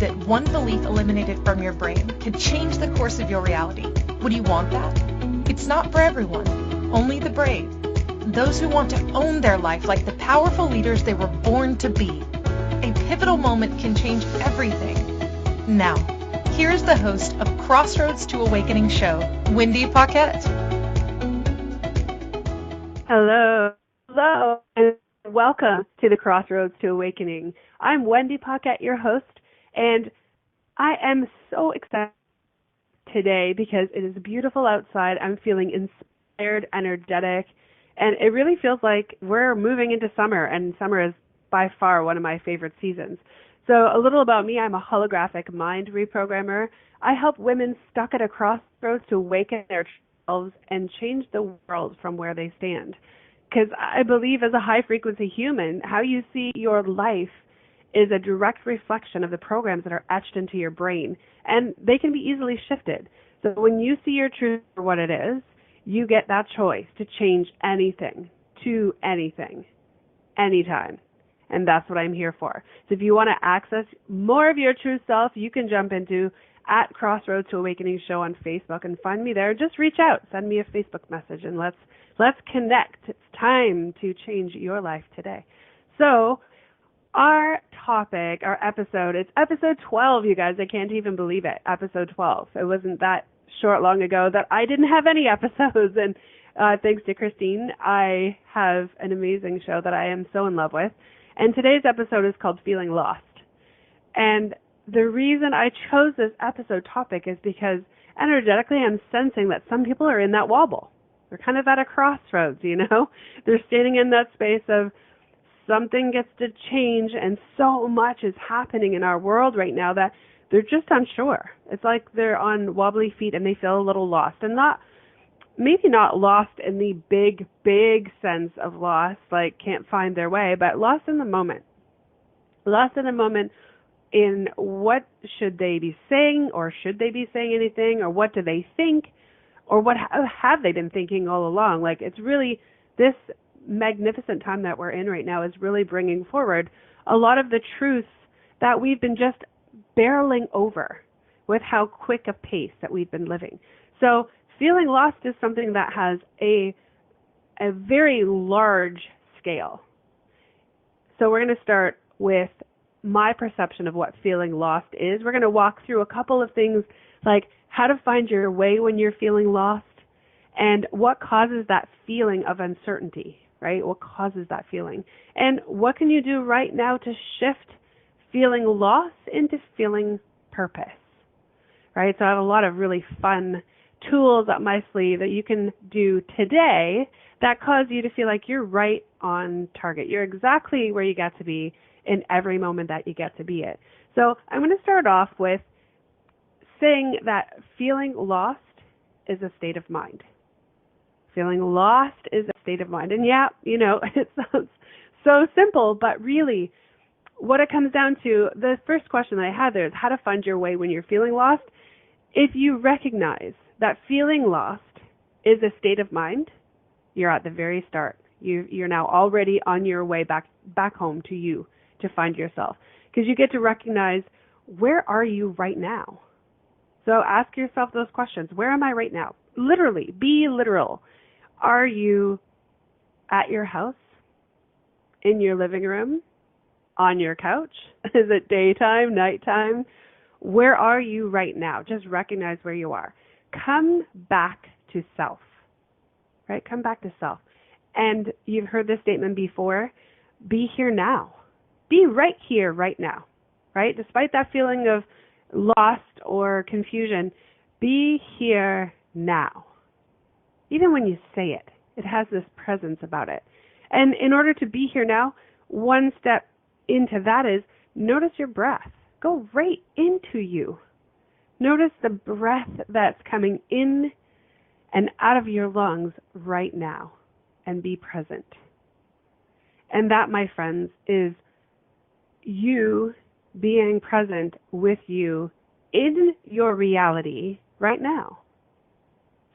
that one belief eliminated from your brain could change the course of your reality. Would you want that? It's not for everyone, only the brave. Those who want to own their life like the powerful leaders they were born to be. A pivotal moment can change everything. Now, here's the host of Crossroads to Awakening show, Wendy Paquette. Hello, and welcome to the Crossroads to Awakening. I'm Wendy Paquette, your host, and I am so excited today because it is beautiful outside. I'm feeling inspired, energetic, and it really feels like we're moving into summer, and summer is by far one of my favorite seasons. So a little about me, I'm a holographic mind reprogrammer. I help women stuck at a crossroads to awaken their themselves and change the world from where they stand. Because I believe as a high-frequency human, how you see your life is a direct reflection of the programs that are etched into your brain, and they can be easily shifted. So when you see your truth for what it is, you get that choice to change anything to anything, anytime. And that's what I'm here for. So if you want to access more of your true self, you can jump into @Crossroads to Awakening show on Facebook and find me there. Just reach out, send me a Facebook message, and let's connect. It's time to change your life today. So our topic, our episode, it's episode 12, you guys. I can't even believe it. Episode 12. It wasn't that short long ago that I didn't have any episodes. And thanks to Christine, I have an amazing show that I am so in love with. And today's episode is called Feeling Lost. And the reason I chose this episode topic is because energetically I'm sensing that some people are in that wobble. They're kind of at a crossroads, you know? They're standing in that space of something gets to change, and so much is happening in our world right now that they're just unsure. It's like they're on wobbly feet and they feel a little lost. And maybe not lost in the big sense of lost, like can't find their way, but lost in the moment. Lost in the moment in what should they be saying, or should they be saying anything, or what do they think, or what have they been thinking all along. Like, it's really, this magnificent time that we're in right now is really bringing forward a lot of the truths that we've been just barreling over with how quick a pace that we've been living. So feeling lost is something that has a very large scale. So we're going to start with my perception of what feeling lost is. We're going to walk through a couple of things like how to find your way when you're feeling lost and what causes that feeling of uncertainty, right? What causes that feeling? And what can you do right now to shift feeling lost into feeling purpose, right? So I have a lot of really fun tools up my sleeve that you can do today that cause you to feel like you're right on target. You're exactly where you got to be in every moment that you get to be it. So I'm going to start off with saying that feeling lost is a state of mind. Feeling lost is a state of mind. And yeah, you know, it sounds so simple, but really what it comes down to, the first question that I had there is how to find your way when you're feeling lost. If you recognize that feeling lost is a state of mind, you're at the very start. You're now already on your way back home to you to find yourself, because you get to recognize, where are you right now? So ask yourself those questions. Where am I right now? Literally, be literal. Are you at your house, in your living room, on your couch? Is it daytime, nighttime? Where are you right now? Just recognize where you are. Come back to self, right? Come back to self. And you've heard this statement before, be here now. Be right here, right now, right? Despite that feeling of lost or confusion, be here now. Even when you say it, it has this presence about it. And in order to be here now, one step into that is notice your breath. Go right into you. Notice the breath that's coming in and out of your lungs right now, and be present. And that, my friends, is you being present with you in your reality right now.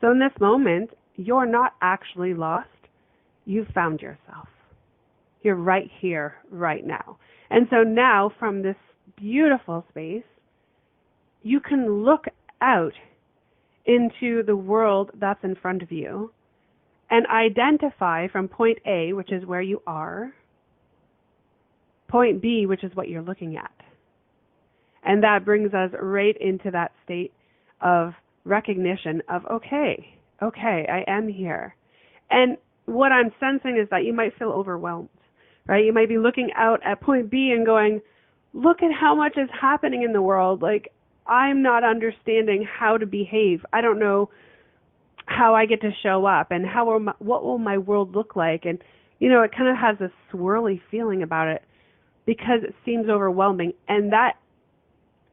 So in this moment, you're not actually lost. You've found yourself. You're right here, right now. And so now, from this beautiful space you can look out into the world that's in front of you and identify from point A, which is where you are, point B, which is what you're looking at. And that brings us right into that state of recognition of, okay, I am here. And what I'm sensing is that you might feel overwhelmed, right? You might be looking out at point B and going, look at how much is happening in the world. Like, I'm not understanding how to behave. I don't know how I get to show up and what will my world look like. And, it kind of has a swirly feeling about it because it seems overwhelming. And that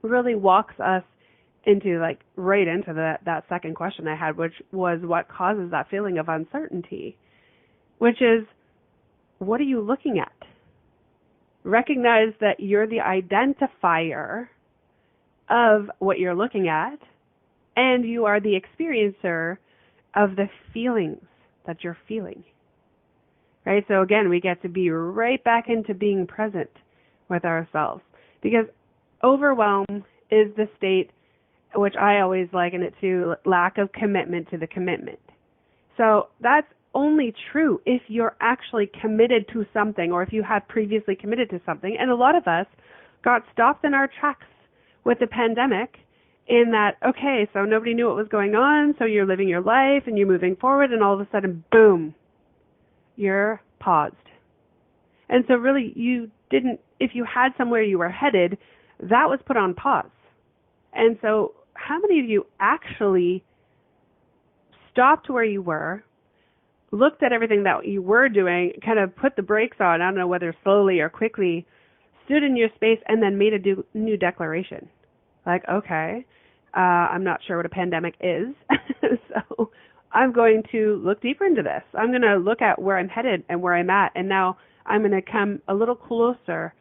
really walks us into right into that second question I had, which was what causes that feeling of uncertainty, which is, what are you looking at? Recognize that you're the identifier of what you're looking at, and you are the experiencer of the feelings that you're feeling. Right? So again, we get to be right back into being present with ourselves, because overwhelm is the state which I always liken it to lack of commitment to the commitment. So that's only true if you're actually committed to something, or if you have previously committed to something. And a lot of us got stopped in our tracks with the pandemic in that, okay, so nobody knew what was going on, so you're living your life and you're moving forward, and all of a sudden, boom, you're paused. And so really you didn't, if you had somewhere you were headed, that was put on pause. And so how many of you actually stopped where you were, looked at everything that you were doing, kind of put the brakes on, I don't know whether slowly or quickly, stood in your space and then made a new declaration? Like, okay, I'm not sure what a pandemic is, so I'm going to look deeper into this. I'm going to look at where I'm headed and where I'm at, and now I'm going to come a little closer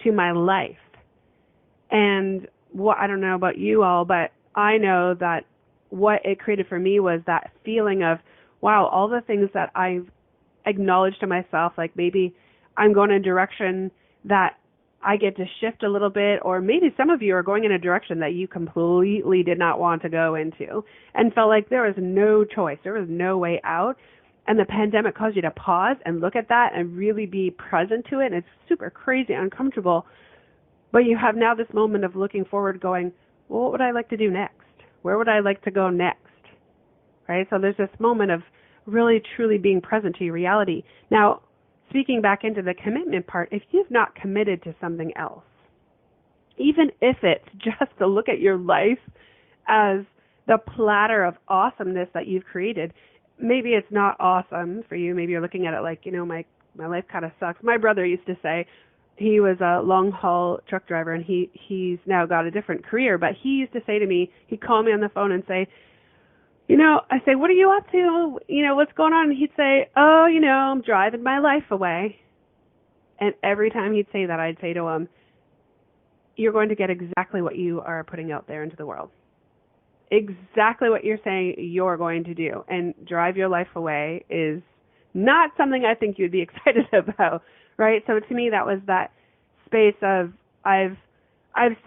to my life. And I don't know about you all, but I know that what it created for me was that feeling of, wow, all the things that I've acknowledged to myself, like maybe I'm going in a direction that I get to shift a little bit, or maybe some of you are going in a direction that you completely did not want to go into and felt like there was no choice, there was no way out. And the pandemic caused you to pause and look at that and really be present to it. And it's super crazy, uncomfortable. But you have now this moment of looking forward going, well, what would I like to do next? Where would I like to go next? Right? So there's this moment of really, truly being present to your reality. Now, speaking back into the commitment part, if you've not committed to something else, even if it's just to look at your life as the platter of awesomeness that you've created, maybe it's not awesome for you. Maybe you're looking at it like, my life kind of sucks. My brother used to say, he was a long-haul truck driver, and he's now got a different career, but he used to say to me, he'd call me on the phone and say, I say, what are you up to? What's going on? And he'd say, oh, I'm driving my life away. And every time he'd say that, I'd say to him, you're going to get exactly what you are putting out there into the world. Exactly what you're saying you're going to do. And drive your life away is not something I think you'd be excited about, right? So to me, that was that space of I've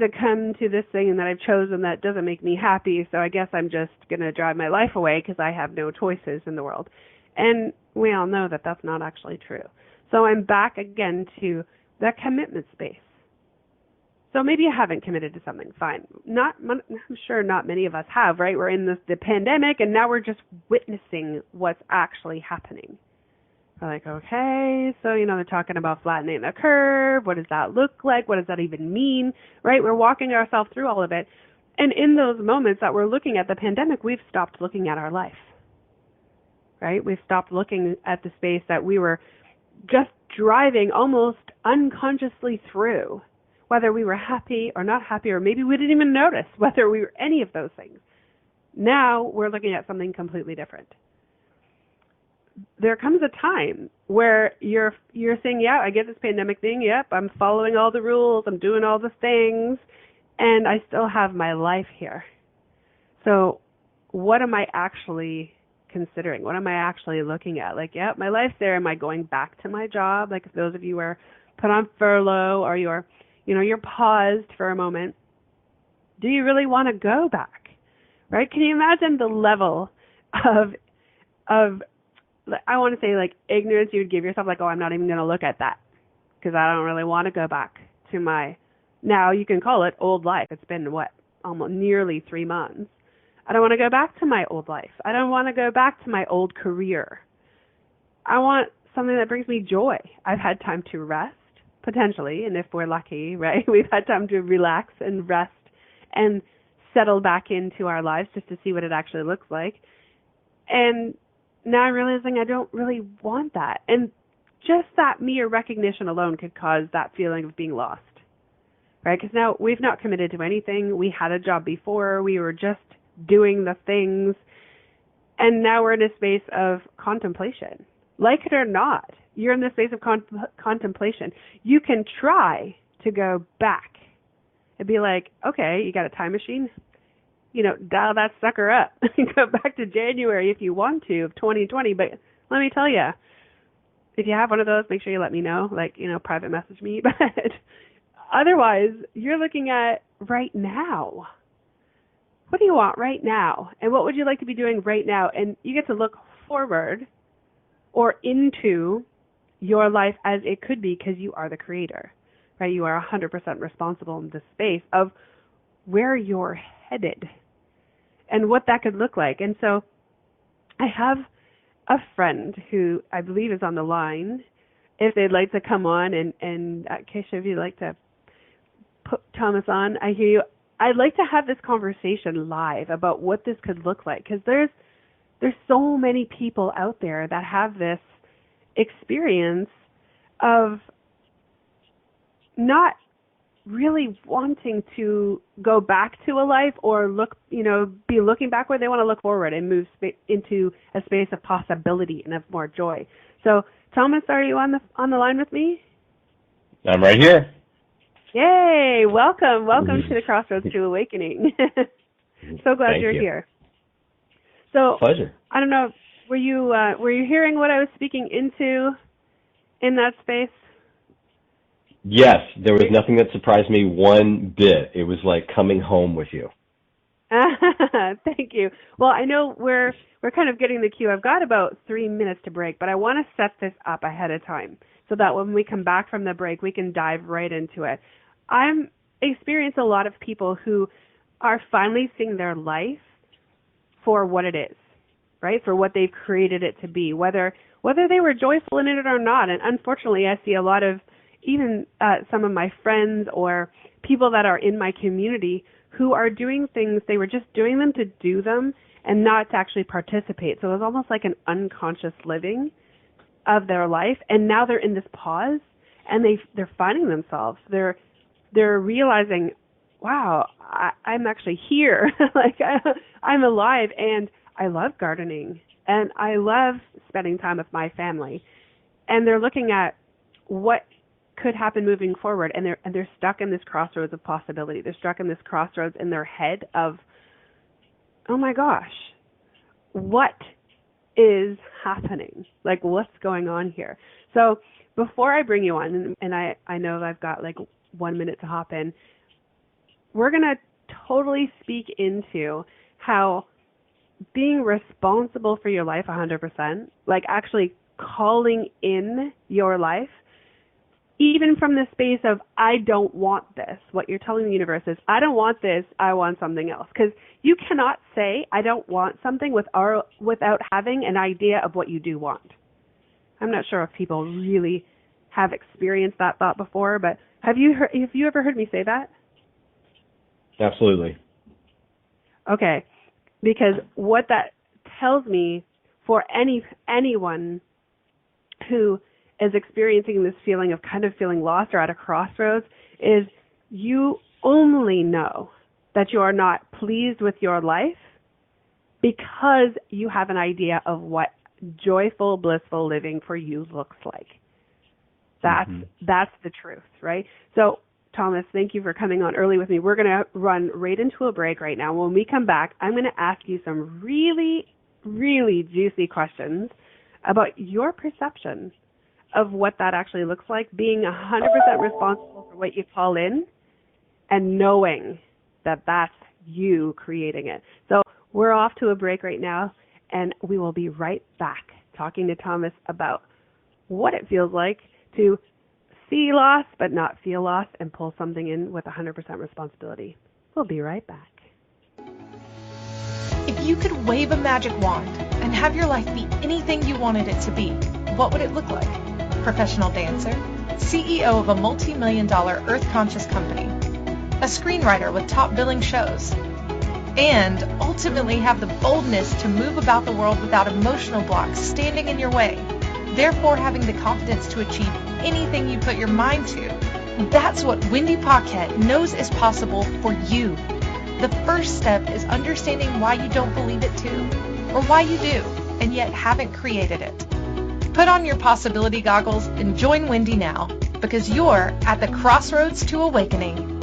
succumbed to this thing that I've chosen that doesn't make me happy, so I guess I'm just going to drive my life away because I have no choices in the world. And we all know that that's not actually true. So I'm back again to that commitment space. So maybe you haven't committed to something, fine. I'm sure not many of us have, right? We're in the pandemic, and now we're just witnessing what's actually happening. We're like, okay, so, they're talking about flattening the curve. What does that look like? What does that even mean, right? We're walking ourselves through all of it. And in those moments that we're looking at the pandemic, we've stopped looking at our life, right? We've stopped looking at the space that we were just driving almost unconsciously through, whether we were happy or not happy, or maybe we didn't even notice whether we were any of those things. Now we're looking at something completely different. There comes a time where you're saying, yeah, I get this pandemic thing. Yep, I'm following all the rules. I'm doing all the things, and I still have my life here. So what am I actually considering? What am I actually looking at? Like, yeah, my life's there. Am I going back to my job? Like if those of you are put on furlough, or you're paused for a moment, do you really want to go back? Right? Can you imagine the level of I want to say like ignorance you would give yourself, like, oh, I'm not even going to look at that because I don't really want to go back to my, now you can call it old life. It's been almost nearly 3 months. I don't want to go back to my old life. I don't want to go back to my old career. I want something that brings me joy. I've had time to rest, potentially, and if we're lucky, right, we've had time to relax and rest and settle back into our lives just to see what it actually looks like. And now I'm realizing I don't really want that. And just that mere recognition alone could cause that feeling of being lost, right? Because now we've not committed to anything. We had a job before. We were just doing the things. And now we're in a space of contemplation. Like it or not, you're in the space of contemplation. You can try to go back and be like, okay, you got a time machine? Dial that sucker up. Go back to January if you want to of 2020. But let me tell you, if you have one of those, make sure you let me know, private message me. But otherwise, you're looking at right now. What do you want right now? And what would you like to be doing right now? And you get to look forward or into your life as it could be because you are the creator, right? You are 100% responsible in this space of where you're headed and what that could look like. And so I have a friend who I believe is on the line. If they'd like to come on and Keisha, if you'd like to put Thomas on, I hear you. I'd like to have this conversation live about what this could look like because there's so many people out there that have this experience of not really wanting to go back to a life or be looking backward. They want to look forward and move into a space of possibility and of more joy. So, Thomas, are you on the line with me? I'm right here. Yay! Welcome to the Crossroads to Awakening. So glad Thank you're you. here. So, Pleasure. I don't know, were you hearing what I was speaking into in that space? Yes, there was nothing that surprised me one bit. It was like coming home with you. Thank you. Well, I know we're kind of getting the cue. I've got about 3 minutes to break, but I want to set this up ahead of time so that when we come back from the break, we can dive right into it. I'm experienced a lot of people who are finally seeing their life for what it is, right? For what they've created it to be, whether they were joyful in it or not. And unfortunately, I see a lot of even some of my friends or people that are in my community who are doing things, they were just doing them to do them and not to actually participate. So it was almost like an unconscious living of their life. And now they're in this pause and they're finding themselves. They're realizing, wow, I'm actually here. I'm alive and I love gardening and I love spending time with my family. And they're looking at what could happen moving forward, and they're stuck in this crossroads of possibility. They're stuck in this crossroads in their head of, oh my gosh, what is happening? Like, what's going on here? So before I bring you on, and I know I've got like 1 minute to hop in, we're going to totally speak into how being responsible for your life 100%, like actually calling in your life, even from the space of, I don't want this. What you're telling the universe is, I don't want this, I want something else. Because you cannot say, I don't want something without having an idea of what you do want. I'm not sure if people really have experienced that thought before, but have you ever heard me say that? Absolutely. Okay. Because what that tells me for anyone who is experiencing this feeling of kind of feeling lost or at a crossroads is you only know that you are not pleased with your life because you have an idea of what joyful, blissful living for you looks like. That's the truth, right? So, Thomas, thank you for coming on early with me. We're going to run right into a break right now. When we come back, I'm going to ask you some really, really juicy questions about your perception of what that actually looks like, being 100% responsible for what you call in and knowing that that's you creating it. So we're off to a break right now, and we will be right back talking to Thomas about what it feels like to see loss but not feel loss and pull something in with 100% responsibility. We'll be right back. If you could wave a magic wand and have your life be anything you wanted it to be, what would it look like? Professional dancer, CEO of a multi-million-dollar earth-conscious company, a screenwriter with top billing shows, and ultimately have the boldness to move about the world without emotional blocks standing in your way, therefore having the confidence to achieve anything you put your mind to. That's what Wendy Paquette knows is possible for you. The first step is understanding why you don't believe it too, or why you do, and yet haven't created it. Put on your possibility goggles and join Wendy now, because you're at the crossroads to awakening.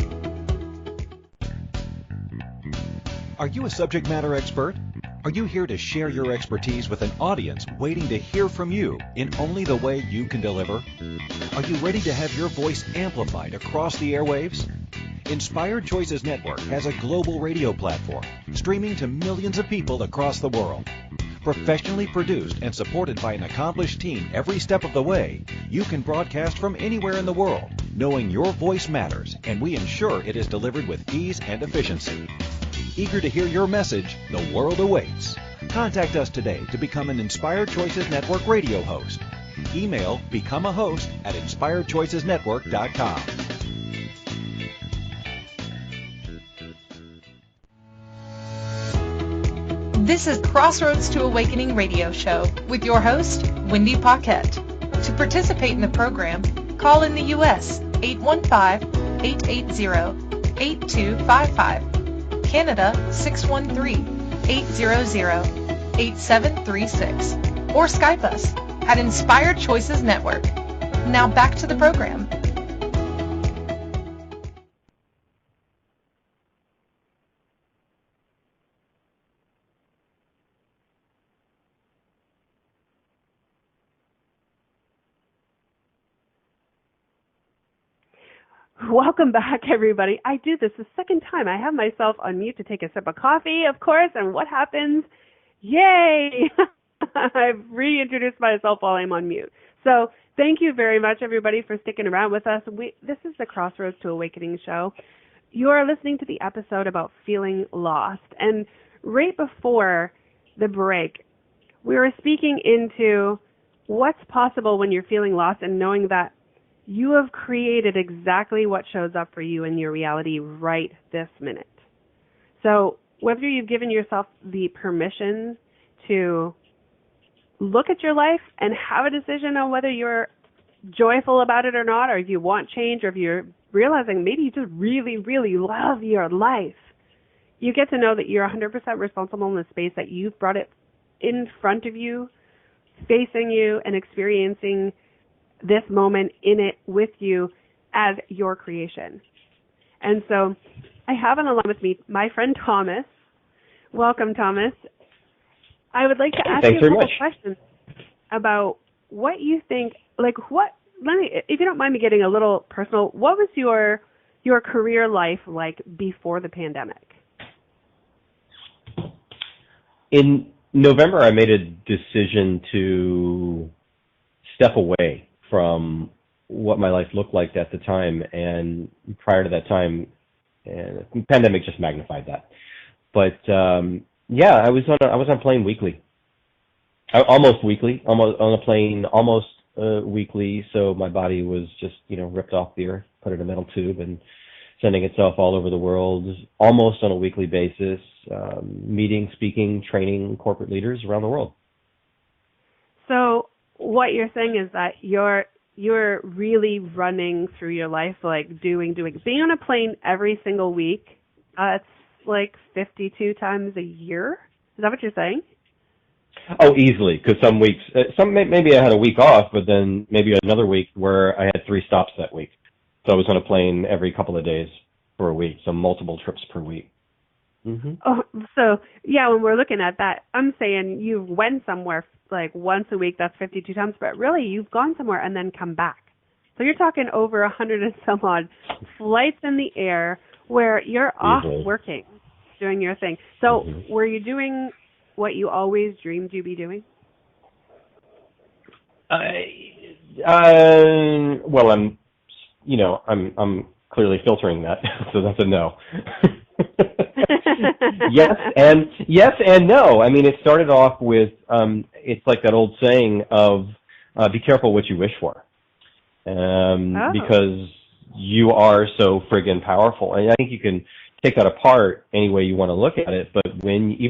Are you a subject matter expert? Are you here to share your expertise with an audience waiting to hear from you in only the way you can deliver? Are you ready to have your voice amplified across the airwaves? Inspired Choices Network has a global radio platform streaming to millions of people across the world. Professionally produced and supported by an accomplished team every step of the way, you can broadcast from anywhere in the world, knowing your voice matters, and we ensure it is delivered with ease and efficiency. Eager to hear your message, the world awaits. Contact us today to become an Inspired Choices Network radio host. Email becomeahost@inspiredchoicesnetwork.com. This is Crossroads to Awakening radio show with your host, Wendy Paquette. To participate in the program, call in the U.S. 815-880-8255, Canada 613-800-8736, or Skype us at Inspired Choices Network. Now back to the program. Welcome back, everybody. I do this the second time. I have myself on mute to take a sip of coffee, of course, and what happens? Yay! I've reintroduced myself while I'm on mute. So thank you very much, everybody, for sticking around with us. This is the Crossroads to Awakening show. You are listening to the episode about feeling lost. And right before the break, we were speaking into what's possible when you're feeling lost and knowing that you have created exactly what shows up for you in your reality right this minute. So whether you've given yourself the permission to look at your life and have a decision on whether you're joyful about it or not, or if you want change, or if you're realizing maybe you just really, really love your life, you get to know that you're 100% responsible in the space that you've brought it in front of you, facing you, and experiencing this moment in it with you as your creation. And so I have on the line with me my friend Thomas. Welcome, Thomas. I would like to ask you a couple questions about what you think, if you don't mind me getting a little personal, what was your career life like before the pandemic? In November, I made a decision to step away from what my life looked like at the time, and prior to that time, and the pandemic just magnified that. But I was on a plane weekly, almost weekly, almost on a plane almost weekly. So my body was just ripped off the earth, put in a metal tube, and sending itself all over the world, almost on a weekly basis, meeting, speaking, training corporate leaders around the world. So what you're saying is that you're really running through your life, like doing, being on a plane every single week. It's like 52 times a year. Is that what you're saying? Oh, easily, because some weeks, maybe I had a week off, but then maybe another week where I had 3 stops that week. So I was on a plane every couple of days for a week, so multiple trips per week. Mm-hmm. Oh, so yeah, when we're looking at that, I'm saying you went somewhere like once a week, that's 52 times, but really you've gone somewhere and then come back. So you're talking over 100 and some odd flights in the air where you're off working, doing your thing. So were you doing what you always dreamed you'd be doing? Well, I'm clearly filtering that, so that's a no. Yes and no. I mean, it started off with it's like that old saying of be careful what you wish for, because you are so friggin' powerful. And I think you can take that apart any way you want to look at it. But you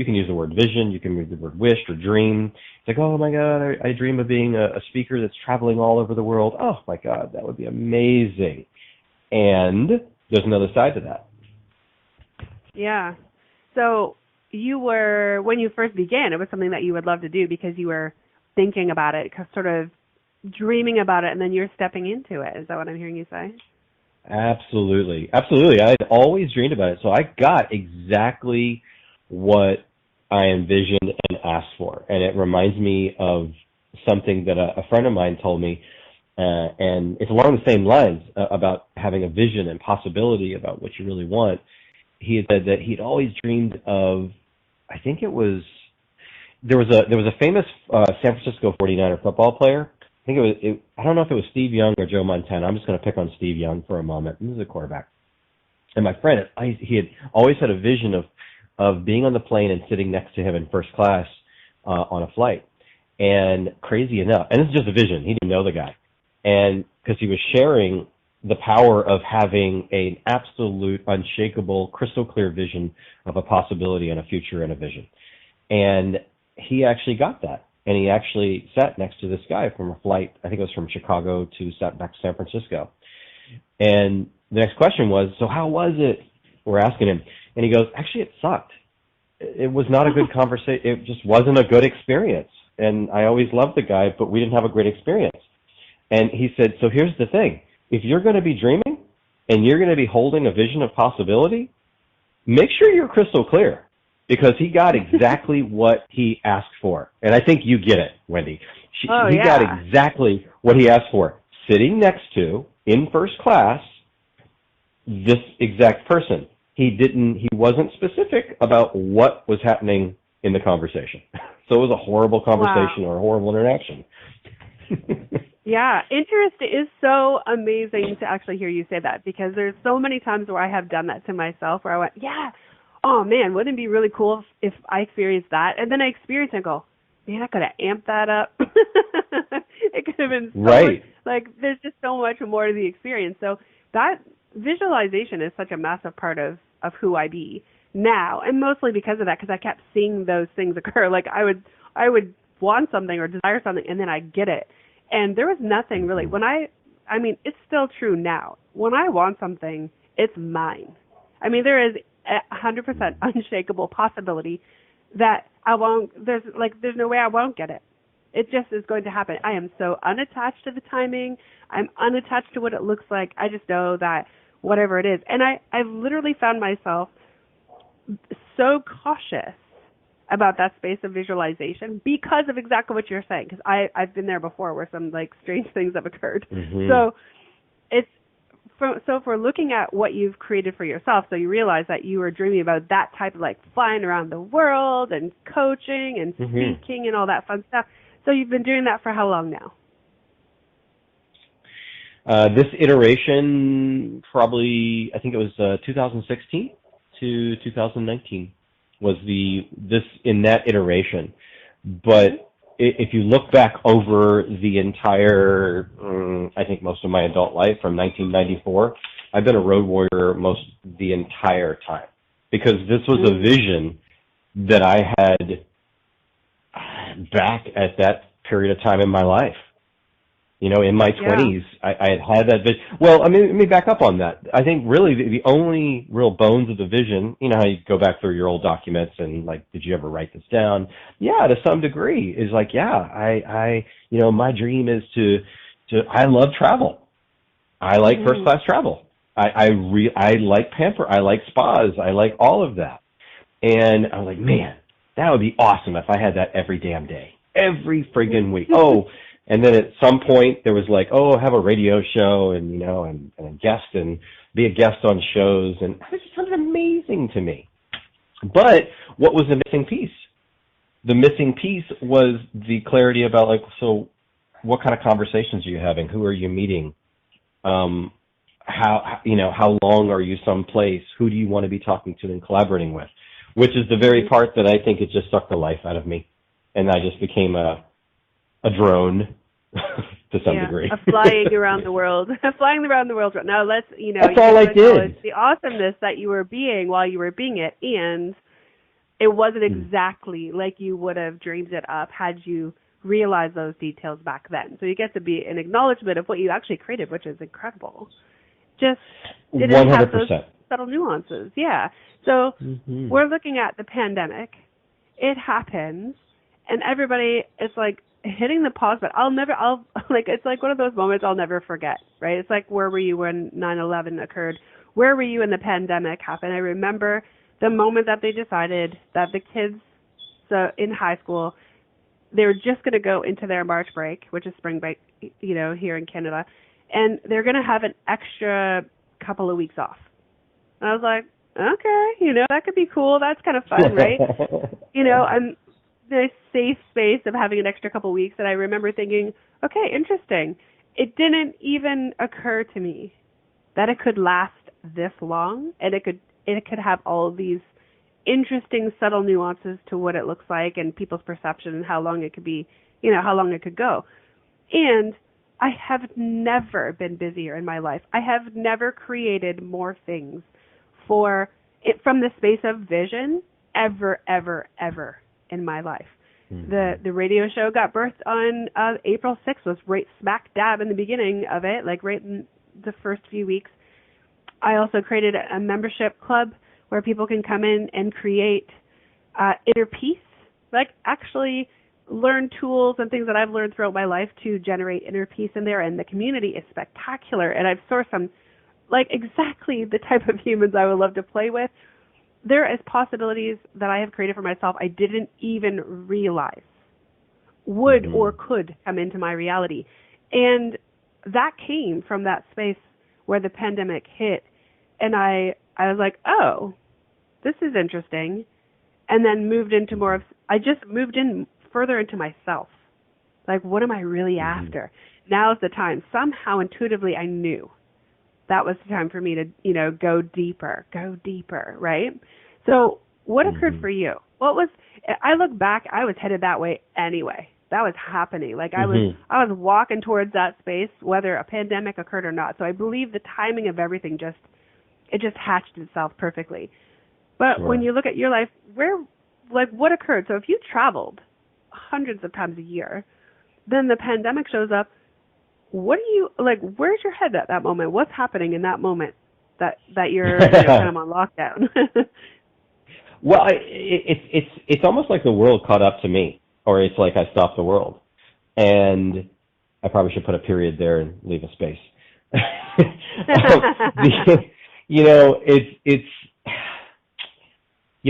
can use the word vision, you can use the word wish or dream. It's like, oh my God, I dream of being a speaker that's traveling all over the world. Oh my God, that would be amazing. And there's another side to that. Yeah. So when you first began, it was something that you would love to do because you were thinking about it, sort of dreaming about it, and then you're stepping into it. Is that what I'm hearing you say? Absolutely. I'd always dreamed about it. So I got exactly what I envisioned and asked for. And it reminds me of something that a friend of mine told me, and it's along the same lines about having a vision and possibility about what you really want. He had said that he'd always dreamed of, I think it was, there was a famous San Francisco 49er football player. I think I don't know if it was Steve Young or Joe Montana. I'm just going to pick on Steve Young for a moment. He was a quarterback. And my friend, he had always had a vision of being on the plane and sitting next to him in first class on a flight. And crazy enough, and this is just a vision. He didn't know the guy. And because he was sharing the power of having an absolute, unshakable, crystal clear vision of a possibility and a future and a vision. And he actually got that. And he actually sat next to this guy from a flight, I think it was from Chicago back to San Francisco. And the next question was, so how was it? We're asking him. And he goes, actually, it sucked. It was not a good conversation. It just wasn't a good experience. And I always loved the guy, but we didn't have a great experience. And he said, so here's the thing. If you're going to be dreaming and you're going to be holding a vision of possibility, make sure you're crystal clear. Because he got exactly what he asked for. And I think you get it, Wendy. He got exactly what he asked for. Sitting next to, in first class, this exact person. He wasn't specific about what was happening in the conversation. So it was a horrible conversation or a horrible interaction. Yeah, interest is so amazing to actually hear you say that, because there's so many times where I have done that to myself where I went, oh man, wouldn't it be really cool if I experienced that? And then I experience it and go, man, I could have amped that up. It could have been so much, like, there's just so much more to the experience. So that visualization is such a massive part of who I be now, and mostly because of that, because I kept seeing those things occur. Like I would want something or desire something, and then I get it. And there was nothing really, I mean, it's still true now. When I want something, it's mine. I mean, there is 100% unshakable possibility that I won't, there's no way I won't get it. It just is going to happen. I am so unattached to the timing. I'm unattached to what it looks like. I just know that whatever it is. And I've literally found myself so cautious about that space of visualization because of exactly what you're saying. Because I've been there before where some strange things have occurred. Mm-hmm. So if we're looking at what you've created for yourself, so you realize that you were dreaming about that type of flying around the world and coaching and speaking and all that fun stuff. So you've been doing that for how long now? This iteration, probably, I think it was 2016 to 2019 was in that iteration. But if you look back over the entire, I think most of my adult life from 1994, I've been a road warrior the entire time, because this was a vision that I had back at that period of time in my life. You know, in my 20s, I had that vision. Well, I mean, let me back up on that. I think really the only real bones of the vision, you know how you go back through your old documents and did you ever write this down? Yeah, to some degree is I my dream is to I love travel. I like first class travel. I like pamper. I like spas. I like all of that. And I was like, man, that would be awesome if I had that every damn day, every friggin' week. Oh, And then at some point there was like, oh, have a radio show and a guest and be a guest on shows, and it just sounded amazing to me. But what was the missing piece? The missing piece was the clarity about like, so what kind of conversations are you having? Who are you meeting? How long are you someplace? Who do you want to be talking to and collaborating with? Which is the very part that I think it just sucked the life out of me. And I just became a drone to some degree. Flying around the world. Flying around the world. Now let's, that's all I did. The awesomeness that you were being while you were being it, and it wasn't exactly like you would have dreamed it up had you realized those details back then. So you get to be an acknowledgement of what you actually created, which is incredible. Just didn't 100%. have those subtle nuances. Yeah. So we're looking at the pandemic. It happens, and everybody is like hitting the pause button. It's like one of those moments I'll never forget, right? It's like, where were you when 9/11 occurred? Where were you when the pandemic happened? I remember the moment that they decided that the kids in high school, they were just going to go into their March break, which is spring break, here in Canada, and they're going to have an extra couple of weeks off. And I was like, okay, that could be cool. That's kind of fun, right? I'm the safe space of having an extra couple of weeks. And I remember thinking, okay, interesting. It didn't even occur to me that it could last this long, and it could have all of these interesting, subtle nuances to what it looks like and people's perception and how long it could be, how long it could go. And I have never been busier in my life. I have never created more things from the space of vision ever, ever, ever in my life. The radio show got birthed on April 6th, was right smack dab in the beginning of it, like right in the first few weeks. I also created a membership club where people can come in and create inner peace, like actually learn tools and things that I've learned throughout my life to generate inner peace in there. And the community is spectacular. And I've sourced some, like exactly the type of humans I would love to play with. There is possibilities that I have created for myself I didn't even realize would or could come into my reality. And that came from that space where the pandemic hit. And I was like, oh, this is interesting. And then moved into I just moved in further into myself. Like, what am I really after? Now's the time. Somehow intuitively I knew that was the time for me to, go deeper, right? So what occurred for you? I look back, I was headed that way anyway. That was happening. Like I was walking towards that space, whether a pandemic occurred or not. So I believe the timing of everything just hatched itself perfectly. But when you look at your life, what occurred? So if you traveled hundreds of times a year, then the pandemic shows up. What are you where's your head at that moment? What's happening in that moment that you're kind of on lockdown? Well, it's almost like the world caught up to me, or it's like I stopped the world. And I probably should put a period there and leave a space.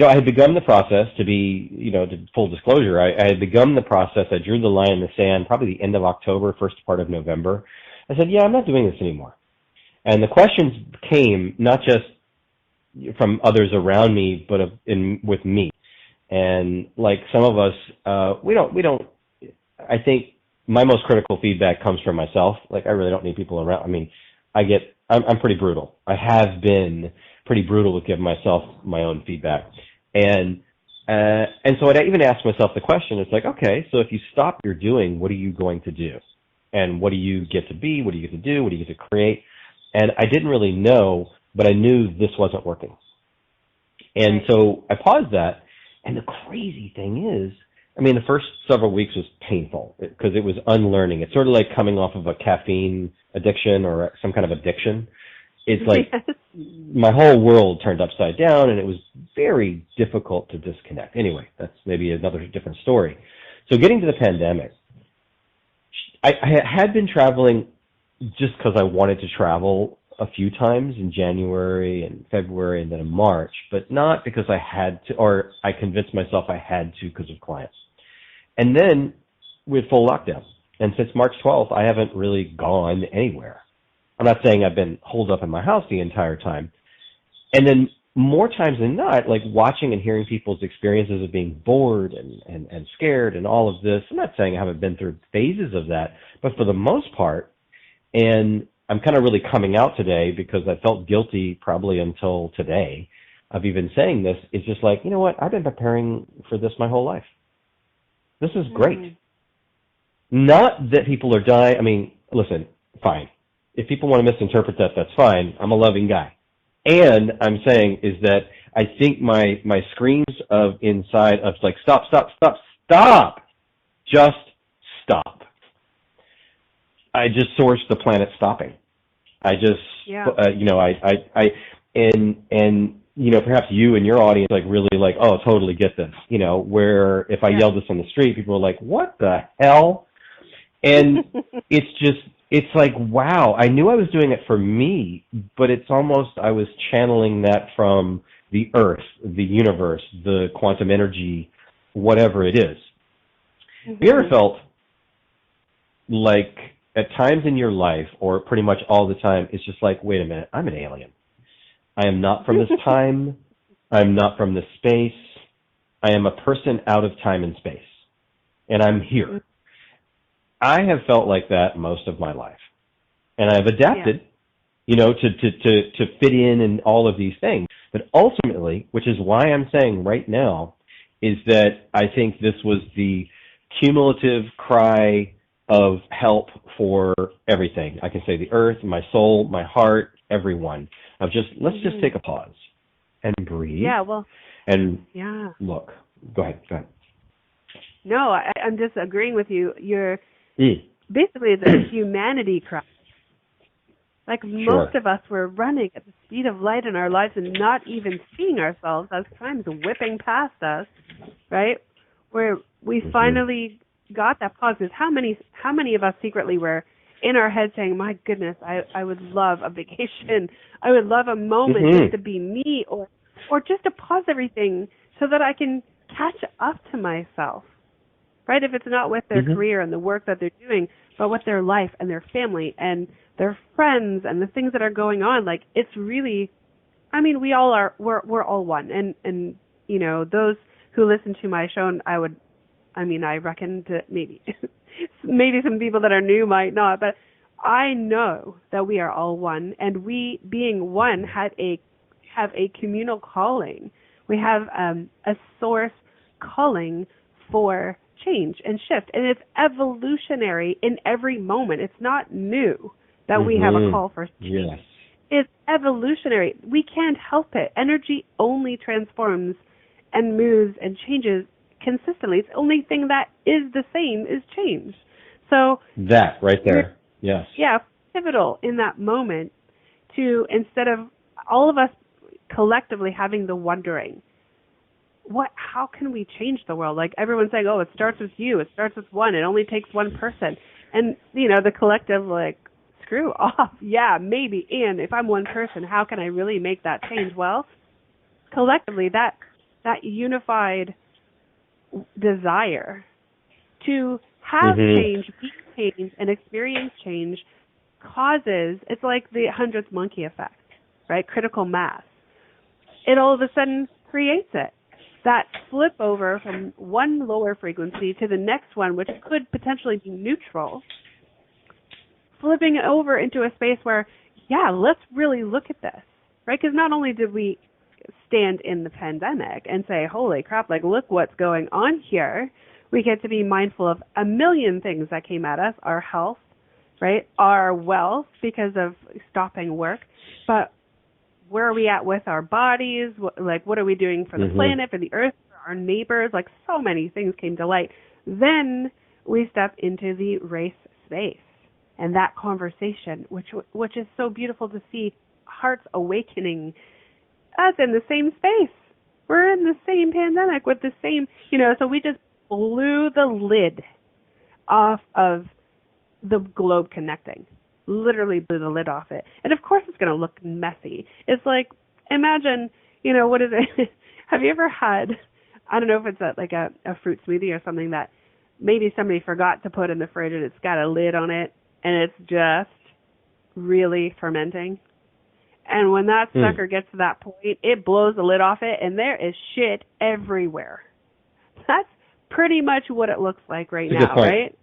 I had begun the process to be, to full disclosure, I had begun the process. I drew the line in the sand, probably the end of October, first part of November. I said, I'm not doing this anymore. And the questions came not just from others around me, but with me. And like some of us, I think my most critical feedback comes from myself. Like I really don't need people around. I mean, I'm pretty brutal. I have been pretty brutal with giving myself my own feedback. And so I'd even ask myself the question, it's like, okay, so if you stop your doing, what are you going to do? And what do you get to be? What do you get to do? What do you get to create? And I didn't really know, but I knew this wasn't working. And so I paused that. And the crazy thing is, the first several weeks was painful because it was unlearning. It's sort of like coming off of a caffeine addiction or some kind of addiction. It's like my whole world turned upside down, and it was very difficult to disconnect. Anyway, that's maybe another different story. So getting to the pandemic, I had been traveling just because I wanted to travel a few times in January and February and then in March, but not because I had to, or I convinced myself I had to because of clients. And then we had full lockdown. And since March 12th, I haven't really gone anywhere. I'm not saying I've been holed up in my house the entire time. And then more times than not, like watching and hearing people's experiences of being bored and scared and all of this. I'm not saying I haven't been through phases of that, but for the most part, and I'm kind of really coming out today because I felt guilty probably until today of even saying this, is just like, you know what, I've been preparing for this my whole life. This is great. Not that people are dying. I mean, listen, fine. If people want to misinterpret that, that's fine. I'm a loving guy. And I'm saying is that I think my screams of inside of like, stop, just stop. I just sourced the planet stopping. I just, perhaps you and your audience like really like, oh, totally get this, where if I yelled this on the street, people are like, what the hell? And it's like, wow, I knew I was doing it for me, but it's almost, I was channeling that from the earth, the universe, the quantum energy, whatever it is. Have you ever felt like at times in your life, or pretty much all the time, it's just like, wait a minute, I'm an alien. I am not from this time. I'm not from this space. I am a person out of time and space, and I'm here. I have felt like that most of my life, and I've adapted, to fit in and all of these things. But ultimately, which is why I'm saying right now, is that I think this was the cumulative cry of help for everything. I can say the earth, my soul, my heart, everyone. Of just, let's just take a pause and breathe. Yeah, well. And look. Go ahead. No, I'm just agreeing with you. You're basically the humanity cry. Like most of us were running at the speed of light in our lives and not even seeing ourselves as time's whipping past us, right? Where we finally got that pause. Is how many of us secretly were in our head saying, my goodness, I would love a vacation. I would love a moment just to be me, or just to pause everything so that I can catch up to myself, right? If it's not with their career and the work that they're doing, but with their life and their family and their friends and the things that are going on. Like, it's really, I mean, we're all one. And those who listen to my show, I reckon that maybe some people that are new might not, but I know that we are all one, and we, being one, have a communal calling. We have a source calling for change and shift, and it's evolutionary in every moment. It's not new that we have a call for change. Yes. It's evolutionary. We can't help it. Energy only transforms and moves and changes consistently. It's the only thing that is the same is change. So that right there, yes. Yeah, pivotal in that moment to, instead of all of us collectively having the wondering, how can we change the world? Like everyone's saying, oh, it starts with you. It starts with one. It only takes one person. And, the collective, like, screw off. Yeah, maybe. And if I'm one person, how can I really make that change? Well, collectively, that unified desire to have change, be change, and experience change causes, it's like the 100th monkey effect, right? Critical mass. It all of a sudden creates it. That flip over from one lower frequency to the next one, which could potentially be neutral, flipping it over into a space where, let's really look at this, right? Because not only did we stand in the pandemic and say, holy crap, like, look what's going on here, we get to be mindful of a million things that came at us, our health, right? Our wealth because of stopping work, but where are we at with our bodies? What are we doing for the planet, for the earth, for our neighbors? Like, so many things came to light. Then we step into the race space and that conversation, which is so beautiful to see hearts awakening us in the same space. We're in the same pandemic with the same, so we just blew the lid off of the globe connecting. Literally blew the lid off it. And of course it's going to look messy. It's like, imagine, what is it? Have you ever had, I don't know if it's like a fruit smoothie or something, that maybe somebody forgot to put in the fridge and it's got a lid on it and it's just really fermenting. And when that sucker gets to that point, it blows the lid off it and there is shit everywhere. That's pretty much what it looks like right now, right?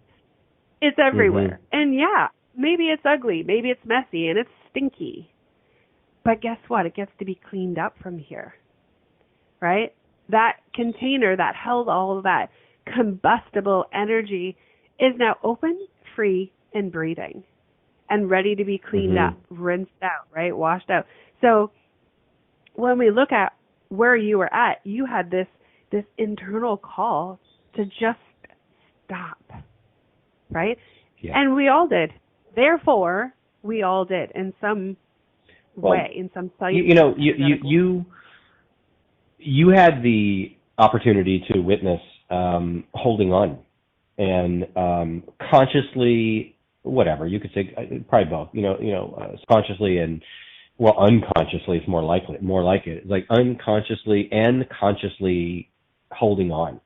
It's everywhere. And yeah, maybe it's ugly, maybe it's messy and it's stinky. But guess what? It gets to be cleaned up from here, right? That container that held all of that combustible energy is now open, free, and breathing and ready to be cleaned up, rinsed out, right? Washed out. So when we look at where you were at, you had this internal call to just stop, right? Yeah. And we all did. Therefore, we all did in some way, in some cellular. You had the opportunity to witness holding on and consciously, whatever you could say, probably both. Consciously and unconsciously. It's more like it. It's like unconsciously and consciously holding on.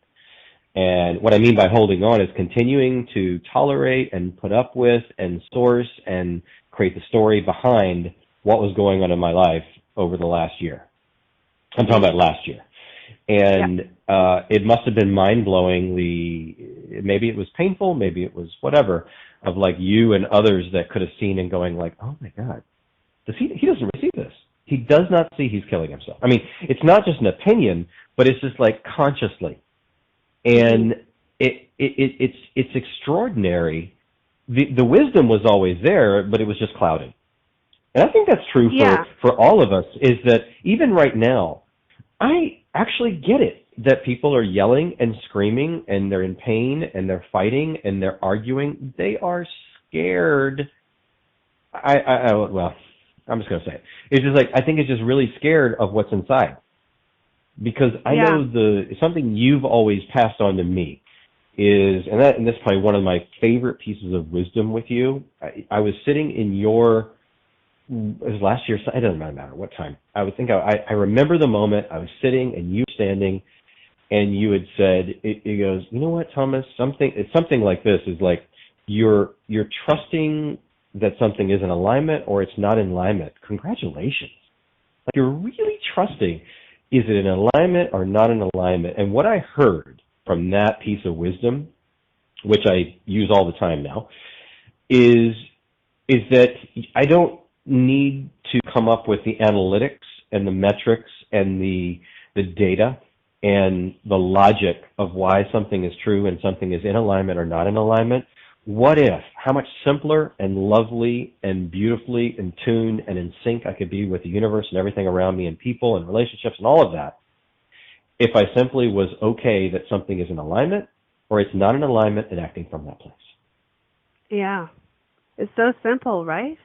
And what I mean by holding on is continuing to tolerate and put up with and source and create the story behind what was going on in my life over the last year. I'm talking about last year. And it must have been mind-blowingly, maybe it was painful, maybe it was whatever, of like you and others that could have seen and going like, oh my God, he doesn't receive this. He does not see he's killing himself. I mean, it's not just an opinion, but it's just like consciously. And it's extraordinary. The wisdom was always there, but it was just clouded. And I think that's true for all of us, is that even right now, I actually get it that people are yelling and screaming and they're in pain and they're fighting and they're arguing. They are scared. Well, I'm just going to say it. It's just like, I think it's just really scared of what's inside. Because I know something you've always passed on to me is, and this is probably one of my favorite pieces of wisdom with you. I was sitting in your, it was last year, it doesn't matter what time. I remember the moment I was sitting and you standing, and you had said, it goes, you know what, Thomas, it's something like this, is like, you're trusting that something is in alignment or it's not in alignment. Congratulations. Like, you're really trusting, is it in alignment or not in alignment? And what I heard from that piece of wisdom, which I use all the time now, is that I don't need to come up with the analytics and the metrics and the data and the logic of why something is true and something is in alignment or not in alignment. What if? How much simpler and lovely and beautifully in tune and in sync I could be with the universe and everything around me and people and relationships and all of that if I simply was okay that something is in alignment or it's not in alignment and acting from that place. Yeah. It's so simple, right?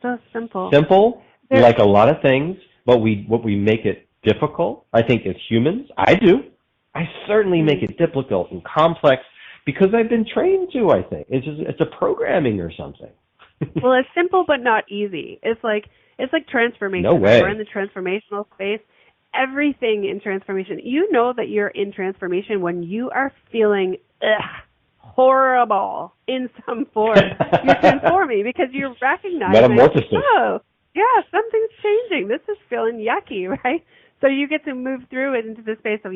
So simple. Simple, like a lot of things, but what we make it difficult, I think, as humans, I do. I certainly make it difficult and complex because I've been trained to, I think. It's a programming or something. Well, it's simple but not easy. It's like transformation. No way. We're in the transformational space. Everything in transformation. You know that you're in transformation when you are feeling horrible in some form. You're transforming because you're recognizing, metamorphosis. Oh, yeah, something's changing. This is feeling yucky, right? So you get to move through it into the space of,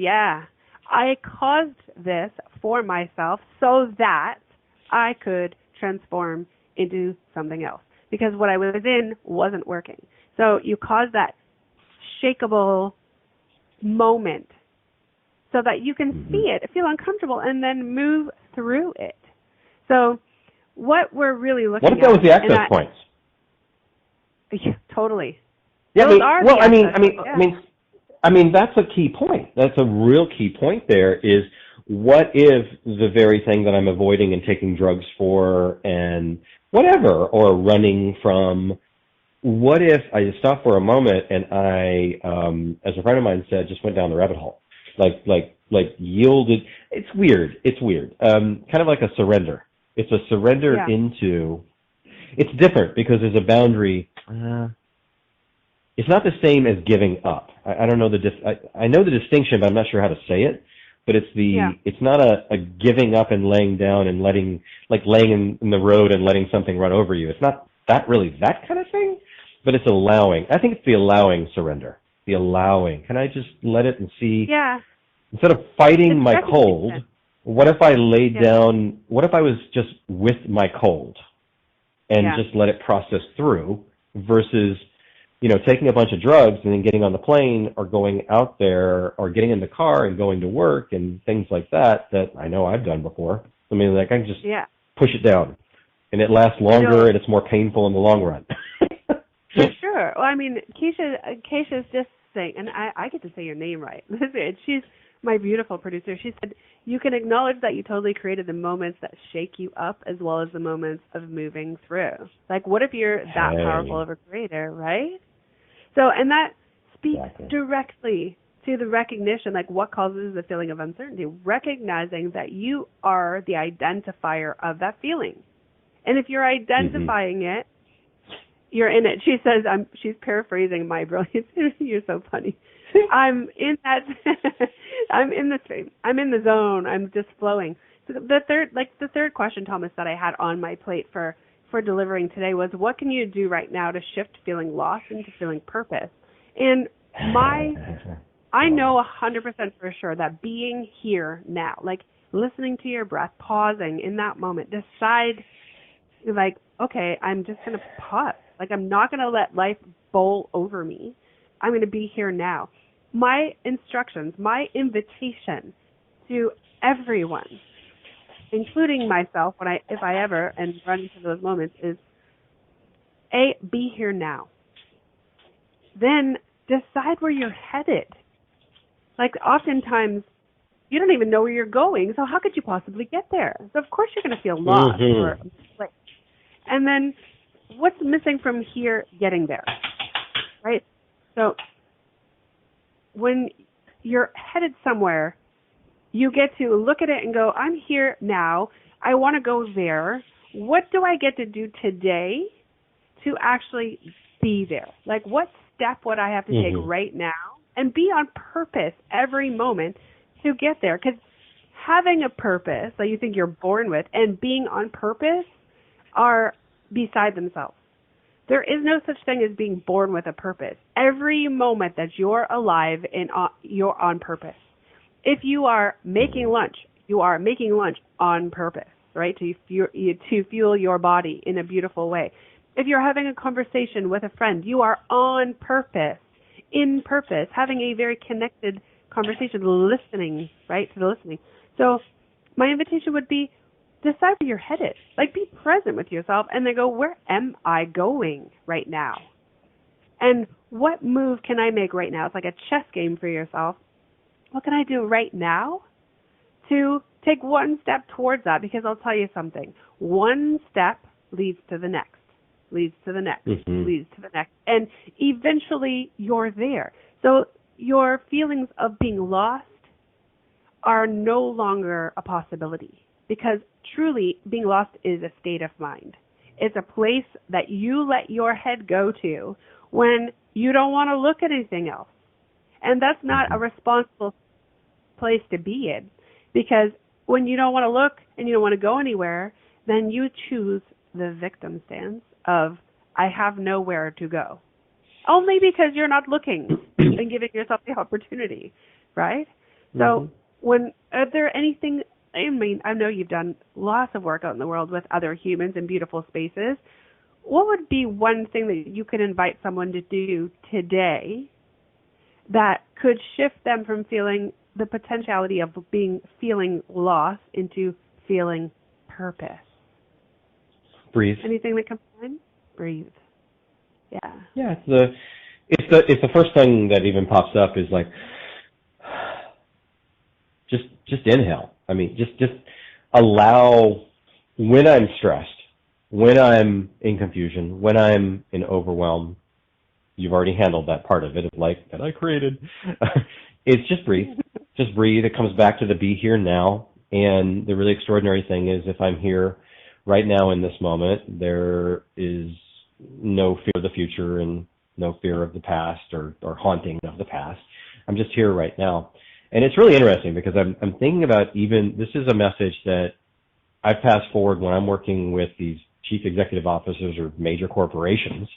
I caused this for myself so that I could transform into something else because what I was in wasn't working. So you cause that shakeable moment so that you can see it, feel uncomfortable, and then move through it. So what we're really looking at... What if that was the access points? Yeah, totally. Yeah, I mean, that's a key point. That's a real key point there is, what if the very thing that I'm avoiding and taking drugs for and whatever, or running from, what if I just stopped for a moment and I, as a friend of mine said, just went down the rabbit hole, like yielded. It's weird. Kind of like a surrender. It's a surrender into, it's different because there's a boundary. It's not the same as giving up. I don't know I know the distinction, but I'm not sure how to say it. but it's not a giving up and laying down and laying in the road and letting something run over you. It's not that kind of thing, but it's allowing. I think it's the allowing surrender. The allowing. Can I just let it and see? Yeah. Instead of fighting my cold, what if I laid down, what if I was just with my cold and just let it process through versus, taking a bunch of drugs and then getting on the plane or going out there or getting in the car and going to work and things like that I know I've done before. I mean, I can just push it down and it lasts longer and it's more painful in the long run. For sure. Well, I mean, Keisha's just saying, and I get to say your name right. She's my beautiful producer. She said, you can acknowledge that you totally created the moments that shake you up as well as the moments of moving through. Like, what if you're that powerful of a creator, right? So, and that speaks directly to the recognition, like what causes the feeling of uncertainty, recognizing that you are the identifier of that feeling. And if you're identifying it, you're in it. She says, she's paraphrasing my brilliance. You're so funny. I'm in the zone. I'm just flowing. So the third question, Thomas, that I had on my plate for delivering today was, what can you do right now to shift feeling lost into feeling purpose? And I know 100% for sure that being here now, like listening to your breath, pausing in that moment, decide, like, okay, I'm just going to pause. Like, I'm not going to let life bowl over me. I'm going to be here now. My instructions, my invitation to everyone, including myself, if I ever and run into those moments, is be here now. Then decide where you're headed. Like, oftentimes you don't even know where you're going, so how could you possibly get there? So of course you're going to feel lost or misplaced. And then what's missing from here getting there, right? So when you're headed somewhere, you get to look at it and go, I'm here now. I want to go there. What do I get to do today to actually be there? Like, what step would I have to take right now? And be on purpose every moment to get there. Because having a purpose that you think you're born with and being on purpose are beside themselves. There is no such thing as being born with a purpose. Every moment that you're alive and you're on purpose. If you are making lunch, you are making lunch on purpose, right? To fuel your body in a beautiful way. If you're having a conversation with a friend, you are on purpose, in purpose, having a very connected conversation, listening, right, to the listening. So my invitation would be, decide where you're headed. Like, be present with yourself and then go, where am I going right now? And what move can I make right now? It's like a chess game for yourself. What can I do right now to take one step towards that? Because I'll tell you something. One step leads to the next, leads to the next, leads to the next. And eventually you're there. So your feelings of being lost are no longer a possibility. Because truly, being lost is a state of mind. It's a place that you let your head go to when you don't want to look at anything else. And that's not a responsible place to be in. Because when you don't want to look and you don't want to go anywhere, then you choose the victim stance of, I have nowhere to go. Only because you're not looking and giving yourself the opportunity, right? So are there anything... I mean, I know you've done lots of work out in the world with other humans in beautiful spaces. What would be one thing that you could invite someone to do today that could shift them from feeling the potentiality of feeling lost into feeling purpose? Breathe. Anything that comes to mind? Breathe. Yeah. Yeah. It's the first thing that even pops up is like, just inhale. I mean, just allow, when I'm stressed, when I'm in confusion, when I'm in overwhelm, you've already handled that part of it of life that I created. It's just breathe. Just breathe. It comes back to the be here now. And the really extraordinary thing is, if I'm here right now in this moment, there is no fear of the future and no fear of the past or haunting of the past. I'm just here right now. And it's really interesting because I'm thinking about this is a message that I pass forward when I'm working with these chief executive officers or major corporations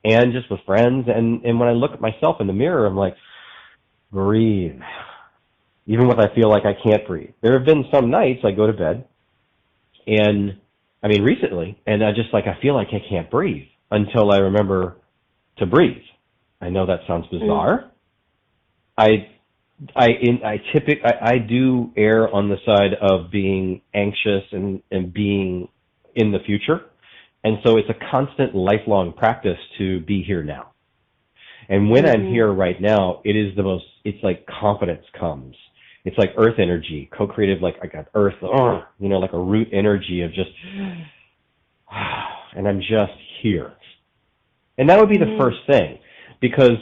and just with friends. And when I look at myself in the mirror, I'm like, breathe. Even when I feel like I can't breathe. There have been some nights I go to bed and, recently, and I feel like I can't breathe until I remember to breathe. I know that sounds bizarre. I do err on the side of being anxious and being in the future. And so it's a constant lifelong practice to be here now. And when I'm here right now, it's like confidence comes. It's like earth energy, co-creative, like I got earth, like a root energy of just, and I'm just here. And that would be the first thing because,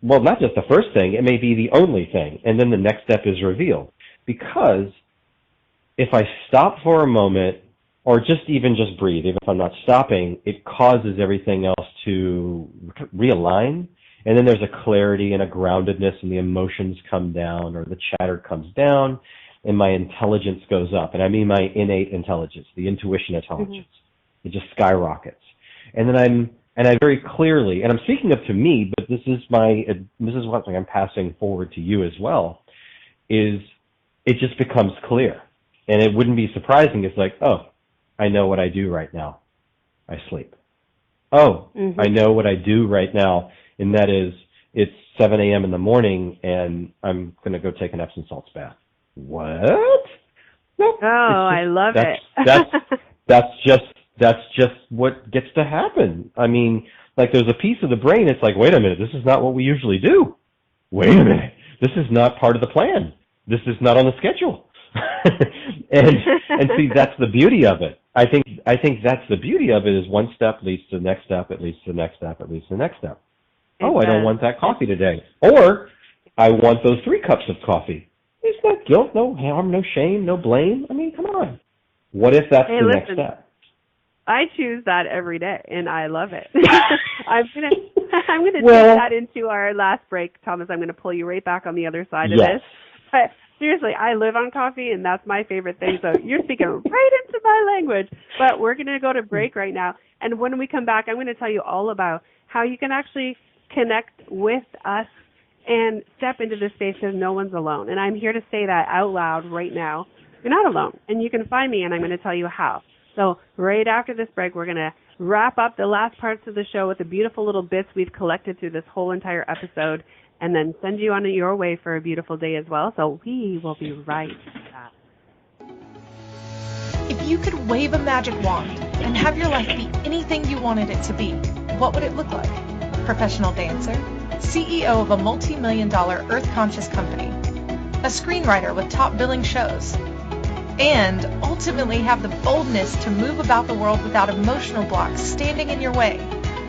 well, not just the first thing, it may be the only thing. And then the next step is revealed. Because if I stop for a moment or just breathe, even if I'm not stopping, it causes everything else to realign. And then there's a clarity and a groundedness and the emotions come down or the chatter comes down and my intelligence goes up. And I mean my innate intelligence, the intuition intelligence. It just skyrockets. And then I very clearly, and I'm speaking up to me, but this is what I'm passing forward to you as well, is it just becomes clear. And it wouldn't be surprising. It's like, oh, I know what I do right now. I sleep. Oh, I know what I do right now, and that is it's 7 a.m. in the morning, and I'm going to go take an Epsom salts bath. What? Nope. Oh, I love it. That's just what gets to happen. There's a piece of the brain, it's like, wait a minute, this is not what we usually do. Wait a minute, this is not part of the plan. This is not on the schedule. and see, that's the beauty of it. I think that's the beauty of it is one step leads to the next step, it leads to the next step, it leads to the next step. I don't want that coffee today. Or I want those 3 cups of coffee. There's no guilt, no harm, no shame, no blame. Come on. What if that's the next step? I choose that every day, and I love it. I'm gonna take that into our last break, Thomas. I'm gonna pull you right back on the other side of this. But seriously, I live on coffee, and that's my favorite thing. So you're speaking right into my language. But we're gonna go to break right now, and when we come back, I'm gonna tell you all about how you can actually connect with us and step into this space because no one's alone. And I'm here to say that out loud right now. You're not alone, and you can find me, and I'm going to tell you how. So right after this break, we're going to wrap up the last parts of the show with the beautiful little bits we've collected through this whole entire episode and then send you on your way for a beautiful day as well. So we will be right back. If you could wave a magic wand and have your life be anything you wanted it to be, what would it look like? Professional dancer, CEO of a multi-million-dollar earth-conscious company, a screenwriter with top billing shows, and ultimately have the boldness to move about the world without emotional blocks standing in your way,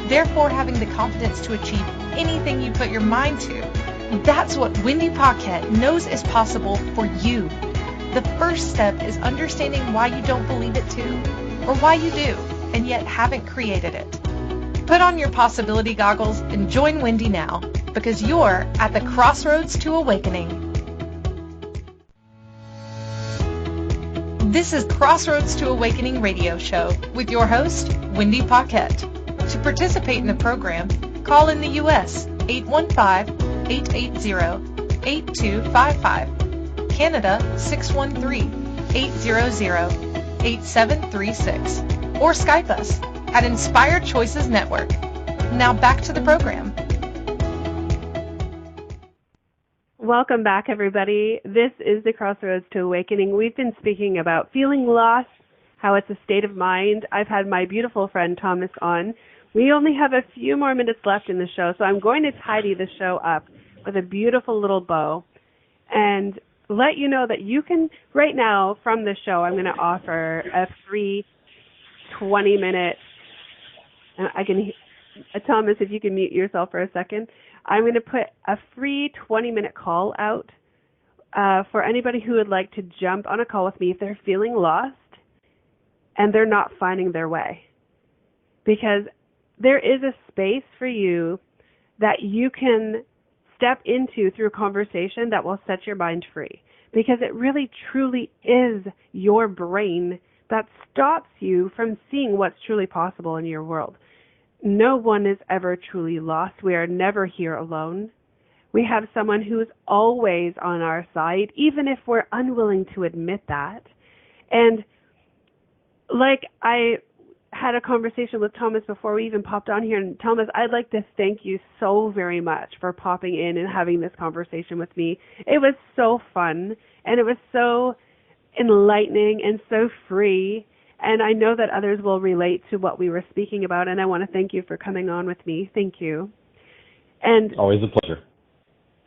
therefore having the confidence to achieve anything you put your mind to. That's what Wendy Paquette knows is possible for you. The first step is understanding why you don't believe it too, or why you do, and yet haven't created it. Put on your possibility goggles and join Wendy now, because you're at the Crossroads to Awakening. This is Crossroads to Awakening radio show with your host, Wendy Paquette. To participate in the program, call in the U.S. 815-880-8255, Canada 613-800-8736, or Skype us at Inspired Choices Network. Now back to the program. Welcome back, everybody. This is the Crossroads to Awakening. We've been speaking about feeling lost, how it's a state of mind. I've had my beautiful friend Thomas on. We only have a few more minutes left in the show, so I'm going to tidy the show up with a beautiful little bow and let you know that you can, right now from the show, I'm going to offer a free 20-minute, Thomas, if you can mute yourself for a second, I'm going to put a free 20-minute call out for anybody who would like to jump on a call with me if they're feeling lost and they're not finding their way. Because there is a space for you that you can step into through conversation that will set your mind free. Because it really truly is your brain that stops you from seeing what's truly possible in your world. No one is ever truly lost. We are never here alone. We have someone who is always on our side, even if we're unwilling to admit that. And like I had a conversation with Thomas before we even popped on here, and Thomas, I'd like to thank you so very much for popping in and having this conversation with me. It was so fun, and it was so enlightening and so free, and I know that others will relate to what we were speaking about, and I want to thank you for coming on with me. Thank you. And always a pleasure.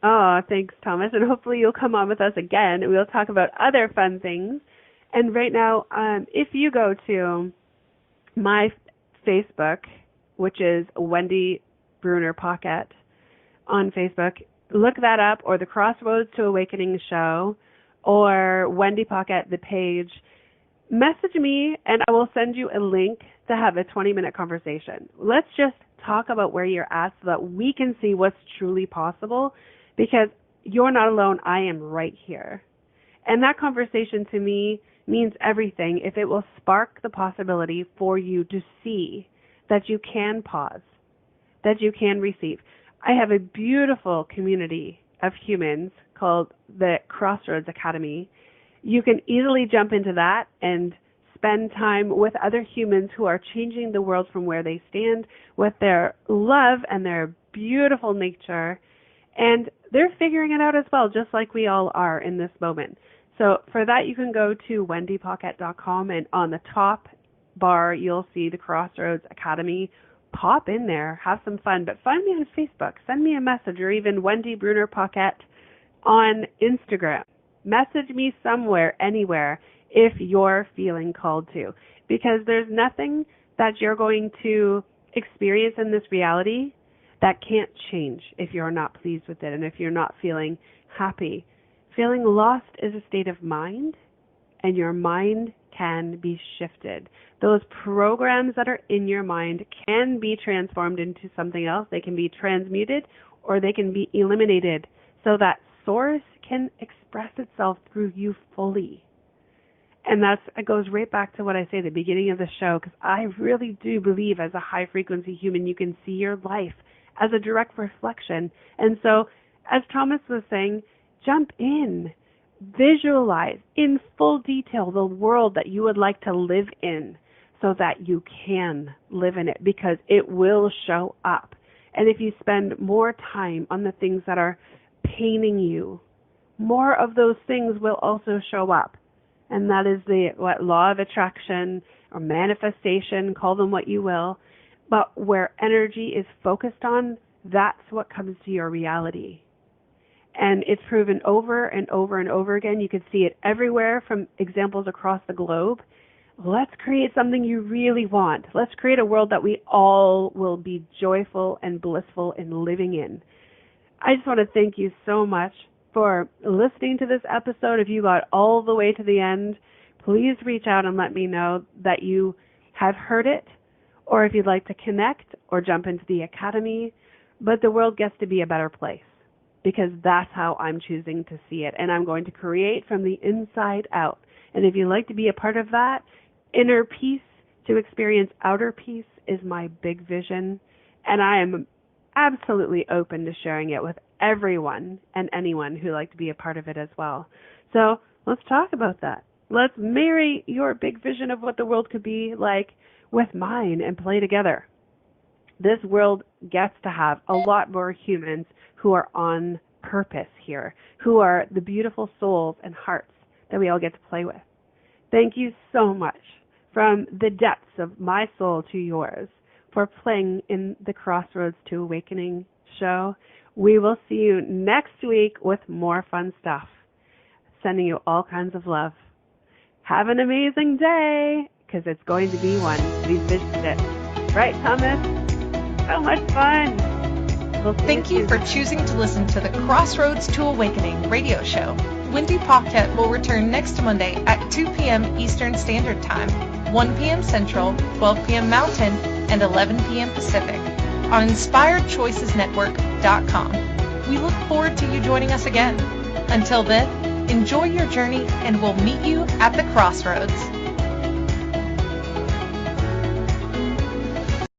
Oh, thanks, Thomas, and hopefully you'll come on with us again, and we'll talk about other fun things. And right now, if you go to my Facebook, which is Wendy Bruner Paquette on Facebook, look that up, or the Crossroads to Awakening show, or Wendy Paquette, the page. Message me, and I will send you a link to have a 20-minute conversation. Let's just talk about where you're at so that we can see what's truly possible, because you're not alone. I am right here. And that conversation to me means everything if it will spark the possibility for you to see that you can pause, that you can receive. I have a beautiful community of humans called the Crossroads Academy. You can easily jump into that and spend time with other humans who are changing the world from where they stand with their love and their beautiful nature. And they're figuring it out as well, just like we all are in this moment. So for that, you can go to wendypaquette.com, and on the top bar, you'll see the Crossroads Academy. Pop in there, have some fun, but find me on Facebook. Send me a message, or even Wendy Bruner Paquette on Instagram. Message me somewhere, anywhere, if you're feeling called to, because there's nothing that you're going to experience in this reality that can't change if you're not pleased with it and if you're not feeling happy. Feeling lost is a state of mind, and your mind can be shifted. Those programs that are in your mind can be transformed into something else. They can be transmuted, or they can be eliminated so that source can express itself through you fully. And it goes right back to what I say at the beginning of the show, because I really do believe as a high-frequency human, you can see your life as a direct reflection. And so, as Thomas was saying, jump in, visualize in full detail the world that you would like to live in so that you can live in it, because it will show up. And if you spend more time on the things that are paining you, more of those things will also show up. And that is the law of attraction or manifestation, call them what you will. But where energy is focused on, that's what comes to your reality. And it's proven over and over and over again. You can see it everywhere from examples across the globe. Let's create something you really want. Let's create a world that we all will be joyful and blissful in living in. I just want to thank you so much for listening to this episode. If you got all the way to the end, please reach out and let me know that you have heard it, or if you'd like to connect or jump into the academy. But the world gets to be a better place, because that's how I'm choosing to see it. And I'm going to create from the inside out. And if you'd like to be a part of that, inner peace to experience outer peace is my big vision. And I am absolutely open to sharing it with everyone and anyone who'd like to be a part of it as well. So let's talk about that. Let's marry your big vision of what the world could be like with mine and play together. This world gets to have a lot more humans who are on purpose here, who are the beautiful souls and hearts that we all get to play with. Thank you so much from the depths of my soul to yours for playing in the Crossroads to Awakening show. We will see you next week with more fun stuff. Sending you all kinds of love. Have an amazing day, because it's going to be one. We visioned it. Right, Thomas? So much fun. Thank you for choosing to listen to the Crossroads to Awakening radio show. Wendy Paquette will return next Monday at 2 p.m. Eastern Standard Time, 1 p.m. Central, 12 p.m. Mountain, and 11 p.m. Pacific on InspiredChoicesNetwork.com. We look forward to you joining us again. Until then, enjoy your journey and we'll meet you at the crossroads.